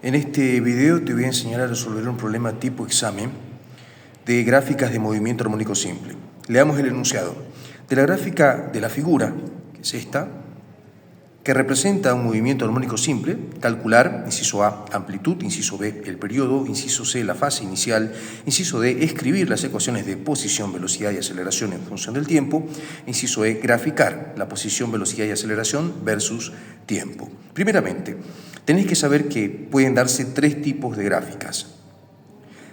En este video te voy a enseñar a resolver un problema tipo examen de gráficas de movimiento armónico simple. Leamos el enunciado. De la gráfica de la figura, que es esta, que representa un movimiento armónico simple, calcular, inciso A, amplitud, inciso B, el periodo, inciso C, la fase inicial, inciso D, escribir las ecuaciones de posición, velocidad y aceleración en función del tiempo, inciso E, graficar la posición, velocidad y aceleración versus tiempo. Primeramente, tenéis que saber que pueden darse tres tipos de gráficas: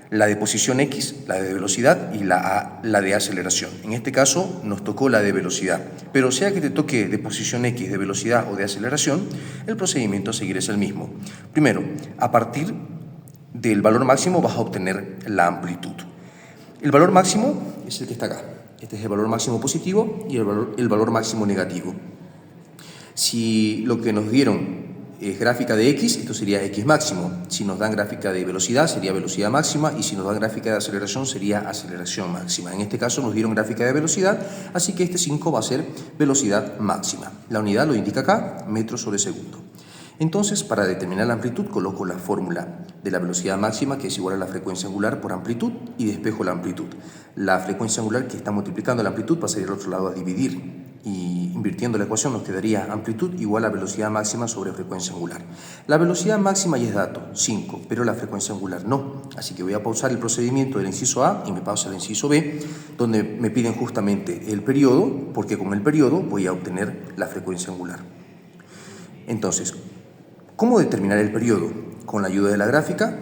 la de posición X, la de velocidad y la de aceleración. En este caso nos tocó la de velocidad, pero sea que te toque de posición X, de velocidad o de aceleración, el procedimiento a seguir es el mismo. Primero, a partir del valor máximo vas a obtener la amplitud. El valor máximo es el que está acá. Este es el valor máximo positivo y el valor máximo negativo. Si lo que nos dieron es gráfica de X, esto sería X máximo. Si nos dan gráfica de velocidad, sería velocidad máxima, y si nos dan gráfica de aceleración, sería aceleración máxima. En este caso nos dieron gráfica de velocidad, así que este 5 va a ser velocidad máxima. La unidad lo indica acá, metros sobre segundo. Entonces, para determinar la amplitud, coloco la fórmula de la velocidad máxima, que es igual a la frecuencia angular por amplitud, y despejo la amplitud. La frecuencia angular que está multiplicando la amplitud pasaría al otro lado a dividir, y invirtiendo la ecuación nos quedaría amplitud igual a velocidad máxima sobre frecuencia angular. La velocidad máxima ya es dato, 5, pero la frecuencia angular no. Así que voy a pausar el procedimiento del inciso A y me pausa el inciso B, donde me piden justamente el periodo, porque con el periodo voy a obtener la frecuencia angular. Entonces, ¿cómo determinar el periodo? Con la ayuda de la gráfica,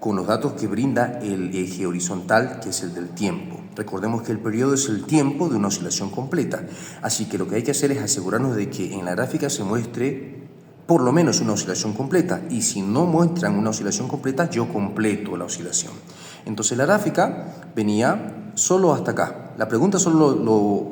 con los datos que brinda el eje horizontal, que es el del tiempo. Recordemos que el periodo es el tiempo de una oscilación completa, así que lo que hay que hacer es asegurarnos de que en la gráfica se muestre por lo menos una oscilación completa, y si no muestran una oscilación completa, yo completo la oscilación. Entonces la gráfica venía solo hasta acá, la pregunta solo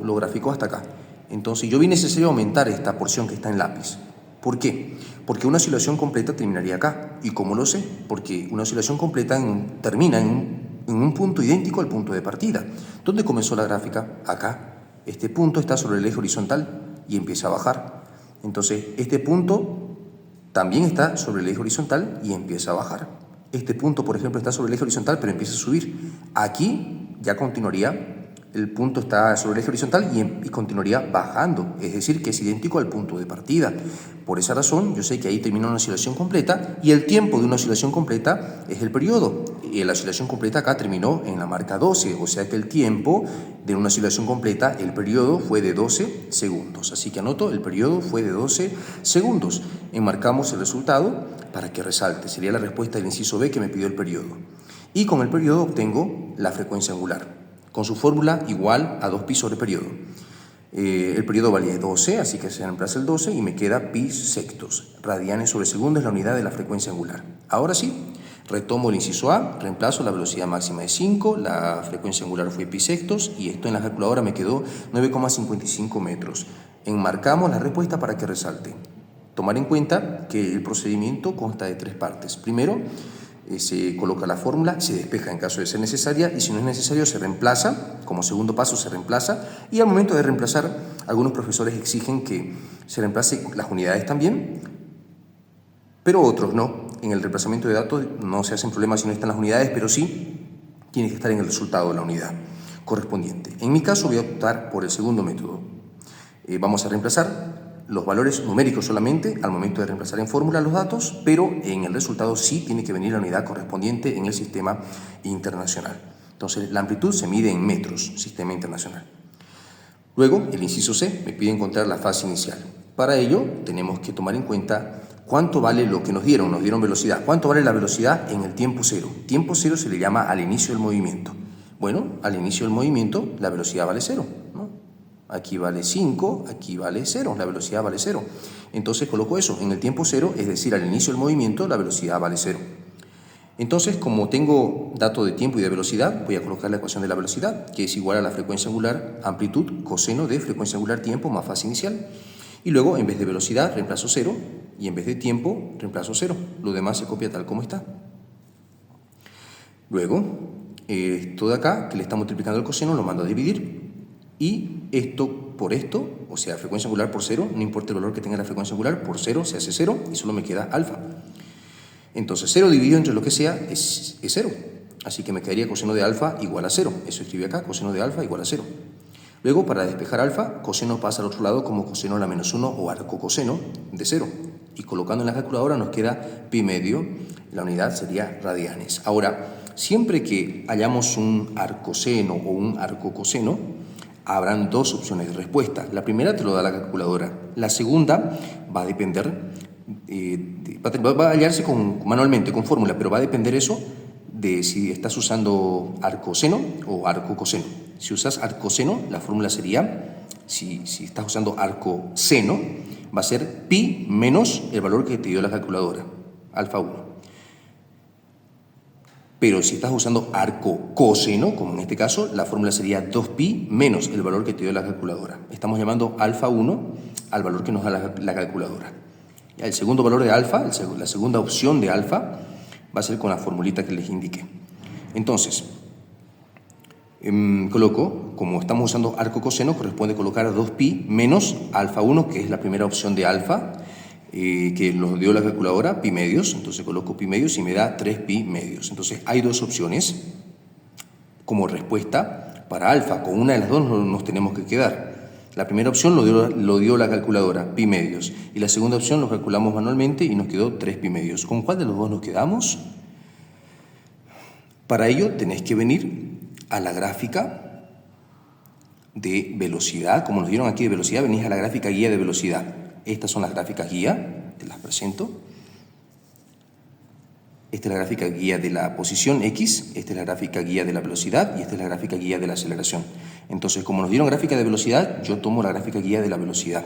lo graficó hasta acá. Entonces yo vi necesario aumentar esta porción que está en lápiz. ¿Por qué? Porque una oscilación completa terminaría acá. ¿Y cómo lo sé? Porque una oscilación completa termina en un punto idéntico al punto de partida. ¿Dónde comenzó la gráfica? Acá. Este punto está sobre el eje horizontal y empieza a bajar. Entonces, este punto también está sobre el eje horizontal y empieza a bajar. Este punto, por ejemplo, está sobre el eje horizontal, pero empieza a subir. Aquí ya continuaría. El punto está sobre el eje horizontal y continuaría bajando, es decir, que es idéntico al punto de partida. Por esa razón, yo sé que ahí termina una oscilación completa, y el tiempo de una oscilación completa es el periodo. Y la oscilación completa acá terminó en la marca 12, o sea que el tiempo de una oscilación completa, el periodo, fue de 12 segundos. Así que anoto, el periodo fue de 12 segundos. Enmarcamos el resultado para que resalte. Sería la respuesta del inciso B, que me pidió el periodo. Y con el periodo obtengo la frecuencia angular, con su fórmula igual a 2pi sobre periodo. El periodo valía 12, así que se reemplaza el 12 y me queda pi sextos. Radianes sobre segundo es la unidad de la frecuencia angular. Ahora sí, retomo el inciso A, reemplazo la velocidad máxima de 5, la frecuencia angular fue pi sextos, y esto en la calculadora me quedó 9,55 metros. Enmarcamos la respuesta para que resalte. Tomar en cuenta que el procedimiento consta de tres partes. Primero, se coloca la fórmula, se despeja en caso de ser necesaria, y si no es necesario se reemplaza. Como segundo paso se reemplaza, y al momento de reemplazar, algunos profesores exigen que se reemplace las unidades también, pero otros no. En el reemplazamiento de datos no se hacen problemas si no están las unidades, pero sí tiene que estar en el resultado de la unidad correspondiente. En mi caso voy a optar por el segundo método. Vamos a reemplazar los valores numéricos solamente al momento de reemplazar en fórmula los datos, pero en el resultado sí tiene que venir la unidad correspondiente en el sistema internacional. Entonces, la amplitud se mide en metros, sistema internacional. Luego, el inciso C me pide encontrar la fase inicial. Para ello, tenemos que tomar en cuenta cuánto vale lo que nos dieron velocidad. ¿Cuánto vale la velocidad en el tiempo cero? Tiempo cero se le llama al inicio del movimiento. Bueno, al inicio del movimiento la velocidad vale 0, ¿no? Aquí vale 5, aquí vale 0, la velocidad vale 0. Entonces coloco eso, en el tiempo 0, es decir, al inicio del movimiento, la velocidad vale 0. Entonces, como tengo dato de tiempo y de velocidad, voy a colocar la ecuación de la velocidad, que es igual a la frecuencia angular amplitud coseno de frecuencia angular tiempo más fase inicial. Y luego, en vez de velocidad, reemplazo 0, y en vez de tiempo, reemplazo 0. Lo demás se copia tal como está. Luego, esto de acá, que le está multiplicando el coseno, lo mando a dividir. Y esto por esto, o sea, frecuencia angular por 0, no importa el valor que tenga la frecuencia angular, por 0 se hace 0 y solo me queda alfa. Entonces 0 dividido entre lo que sea es 0. Así que me quedaría coseno de alfa igual a 0. Eso escribí acá, coseno de alfa igual a 0. Luego, para despejar alfa, coseno pasa al otro lado como coseno a la menos 1 o arcocoseno de 0. Y colocando en la calculadora nos queda pi medio. La unidad sería radianes. Ahora, siempre que hayamos un arcoseno o un arcocoseno, habrán dos opciones de respuesta. La primera te lo da la calculadora. La segunda va a depender, va a hallarse manualmente con fórmula, pero va a depender eso de si estás usando arcoseno o arcocoseno. Si usas arcoseno, la fórmula sería, si estás usando arcoseno, va a ser pi menos el valor que te dio la calculadora, alfa 1. Pero si estás usando arcocoseno, como en este caso, la fórmula sería 2pi menos el valor que te dio la calculadora. Estamos llamando alfa 1 al valor que nos da la calculadora. El segundo valor de alfa, la segunda opción de alfa, va a ser con la formulita que les indiqué. Entonces, coloco, como estamos usando arcocoseno, corresponde colocar 2pi menos alfa 1, que es la primera opción de alfa, que nos dio la calculadora, pi medios. Entonces coloco pi medios y me da 3pi medios. Entonces hay dos opciones como respuesta para alfa. Con una de las dos nos tenemos que quedar. La primera opción lo dio la calculadora, pi medios. Y la segunda opción lo calculamos manualmente y nos quedó 3pi medios. ¿Con cuál de los dos nos quedamos? Para ello tenés que venir a la gráfica de velocidad. Como nos dieron aquí de velocidad, venís a la gráfica guía de velocidad. Estas son las gráficas guía, te las presento. Esta es la gráfica guía de la posición X, esta es la gráfica guía de la velocidad y esta es la gráfica guía de la aceleración. Entonces, como nos dieron gráfica de velocidad, yo tomo la gráfica guía de la velocidad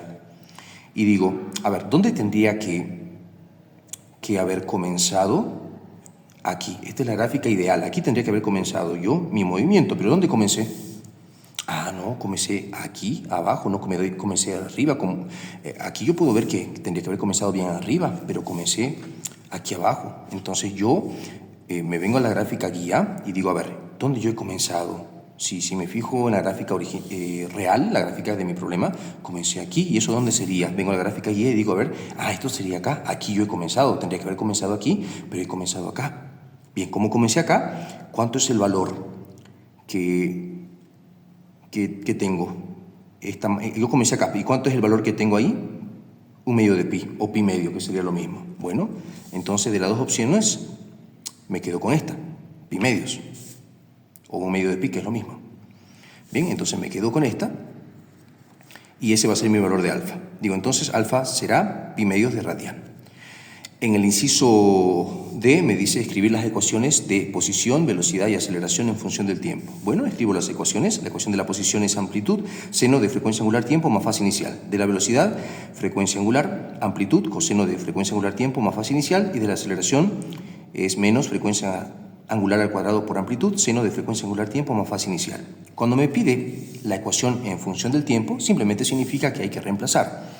y digo, a ver, ¿dónde tendría que haber comenzado? Aquí, esta es la gráfica ideal, aquí tendría que haber comenzado yo mi movimiento, pero ¿dónde comencé? Ah, no, comencé aquí, abajo, no comencé arriba. Aquí yo puedo ver que tendría que haber comenzado bien arriba, pero comencé aquí abajo. Entonces yo me vengo a la gráfica guía y digo, a ver, ¿dónde yo he comenzado? Si me fijo en la gráfica real, la gráfica de mi problema, comencé aquí. ¿Y eso dónde sería? Vengo a la gráfica guía y digo, a ver, esto sería acá. Aquí yo he comenzado, tendría que haber comenzado aquí, pero he comenzado acá. Bien, ¿cómo comencé acá? ¿Cuánto es el valor que tengo? Yo comencé acá. ¿Y cuánto es el valor que tengo ahí? 1/2 de pi, o pi medio, que sería lo mismo. Bueno, entonces de las dos opciones me quedo con esta, pi medios, o 1/2 de pi, que es lo mismo. Bien, entonces me quedo con esta, y ese va a ser mi valor de alfa. Digo, entonces alfa será pi medios de radian. En el inciso D me dice escribir las ecuaciones de posición, velocidad y aceleración en función del tiempo. Bueno, escribo las ecuaciones. La ecuación de la posición es amplitud, seno de frecuencia angular tiempo más fase inicial. De la velocidad, frecuencia angular, amplitud, coseno de frecuencia angular tiempo más fase inicial. Y de la aceleración es menos frecuencia angular al cuadrado por amplitud, seno de frecuencia angular tiempo más fase inicial. Cuando me pide la ecuación en función del tiempo, simplemente significa que hay que reemplazar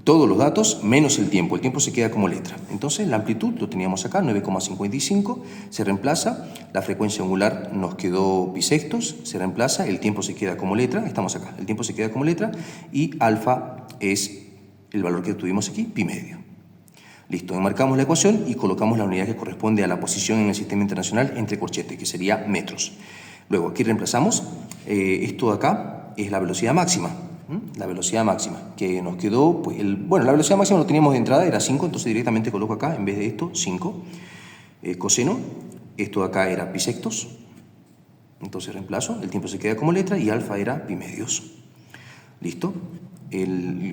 todos los datos menos el tiempo se queda como letra. Entonces la amplitud lo teníamos acá, 9,55, se reemplaza, la frecuencia angular nos quedó bisextos, se reemplaza, el tiempo se queda como letra, estamos acá, el tiempo se queda como letra y alfa es el valor que tuvimos aquí, pi medio. Listo, enmarcamos la ecuación y colocamos la unidad que corresponde a la posición en el sistema internacional entre corchetes, que sería metros. Luego aquí reemplazamos, esto de acá es la velocidad máxima. La velocidad máxima, que nos quedó, pues la velocidad máxima lo teníamos de entrada, era 5, entonces directamente coloco acá, en vez de esto, 5. Coseno, esto de acá era bisectos, entonces reemplazo, el tiempo se queda como letra y alfa era pi medios. Listo.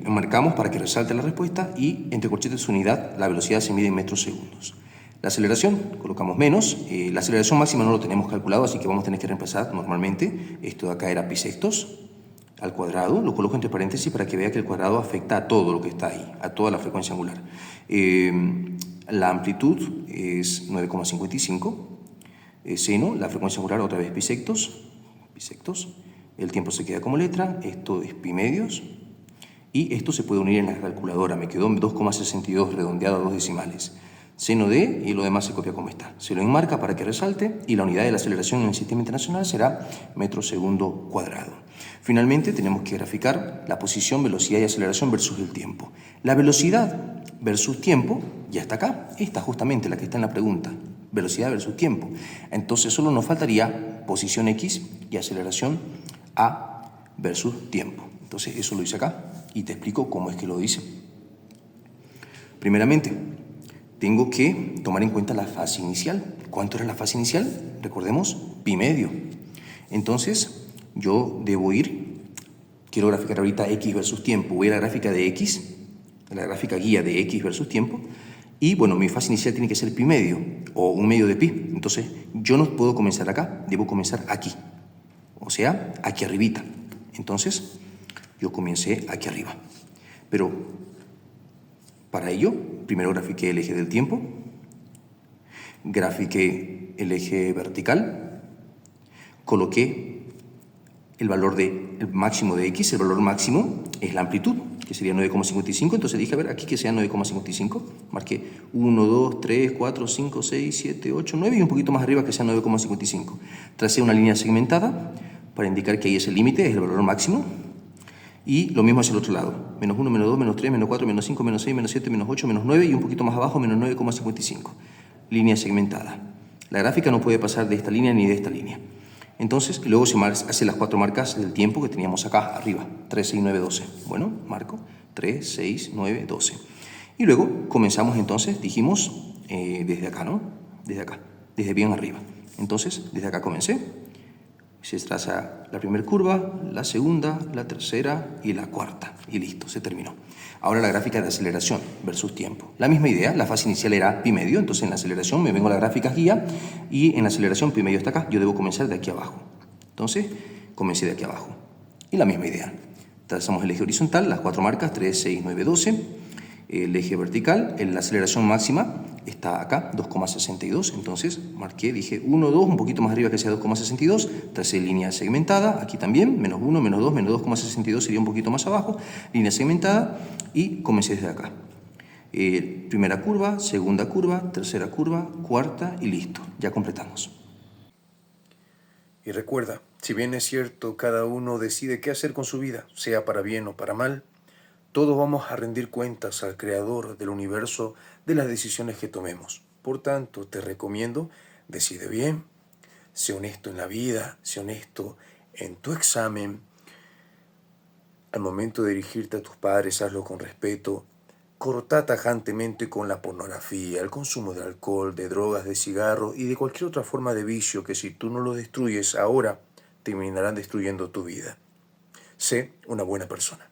Marcamos para que resalte la respuesta y entre corchetes su unidad, la velocidad se mide en metros segundos. La aceleración, colocamos menos, la aceleración máxima no lo tenemos calculado, así que vamos a tener que reemplazar normalmente, esto de acá era bisectos, al cuadrado, lo coloco entre paréntesis para que vea que el cuadrado afecta a todo lo que está ahí, a toda la frecuencia angular. La amplitud es 9,55, seno, la frecuencia angular otra vez bisectos, el tiempo se queda como letra, esto es pi medios, y esto se puede unir en la calculadora, me quedó 2,62 redondeado a 2 decimales. seno de, y lo demás se copia como está. Se lo enmarca para que resalte y la unidad de la aceleración en el sistema internacional será metro segundo cuadrado. Finalmente tenemos que graficar la posición, velocidad y aceleración versus el tiempo. La velocidad versus tiempo ya está acá. Esta justamente la que está en la pregunta. Velocidad versus tiempo. Entonces solo nos faltaría posición X y aceleración A versus tiempo. Entonces eso lo hice acá y te explico cómo es que lo hice. Primeramente, tengo que tomar en cuenta la fase inicial. ¿Cuánto era la fase inicial? Recordemos, pi medio. Entonces, yo debo quiero graficar ahorita X versus tiempo. Voy a la gráfica de X, la gráfica guía de X versus tiempo. Y bueno, mi fase inicial tiene que ser pi medio o un medio de pi. Entonces, yo no puedo comenzar acá, debo comenzar aquí. O sea, aquí arribita. Entonces, yo comencé aquí arriba. Pero para ello, primero grafiqué el eje del tiempo, grafiqué el eje vertical, coloqué el valor el máximo de X, el valor máximo es la amplitud, que sería 9,55, entonces dije, a ver, aquí que sea 9,55, marqué 1, 2, 3, 4, 5, 6, 7, 8, 9 y un poquito más arriba que sea 9,55. Tracé una línea segmentada para indicar que ahí es el límite, es el valor máximo. Y lo mismo hacia el otro lado. Menos 1, menos 2, menos 3, menos 4, menos 5, menos 6, menos 7, menos 8, menos 9 y un poquito más abajo, menos 9,55. Línea segmentada. La gráfica no puede pasar de esta línea ni de esta línea. Entonces, luego se hace las 4 marcas del tiempo que teníamos acá arriba. 3, 6, 9, 12. Bueno, marco 3, 6, 9, 12. Y luego comenzamos entonces, dijimos, desde acá, ¿no? Desde acá, desde bien arriba. Entonces, desde acá comencé. Se traza la primera curva, la segunda, la tercera y la cuarta. Y listo, se terminó. Ahora la gráfica de aceleración versus tiempo. La misma idea, la fase inicial era pi medio, entonces en la aceleración me vengo a la gráfica guía y en la aceleración pi medio está acá. Yo debo comenzar de aquí abajo. Entonces, comencé de aquí abajo. Y la misma idea. Trazamos el eje horizontal, las 4 marcas, 3, 6, 9, 12. El eje vertical, la aceleración máxima está acá, 2,62, entonces marqué, dije 1, 2, un poquito más arriba que sea 2,62, tracé línea segmentada, aquí también, menos 1, menos 2, menos 2,62 sería un poquito más abajo, línea segmentada y comencé desde acá. Primera curva, segunda curva, tercera curva, cuarta y listo, ya completamos. Y recuerda, si bien es cierto, cada uno decide qué hacer con su vida, sea para bien o para mal, todos vamos a rendir cuentas al Creador del universo de las decisiones que tomemos. Por tanto, te recomiendo, decide bien, sé honesto en la vida, sé honesto en tu examen. Al momento de dirigirte a tus padres, hazlo con respeto. Corta tajantemente con la pornografía, el consumo de alcohol, de drogas, de cigarros y de cualquier otra forma de vicio que si tú no lo destruyes ahora, terminarán destruyendo tu vida. Sé una buena persona.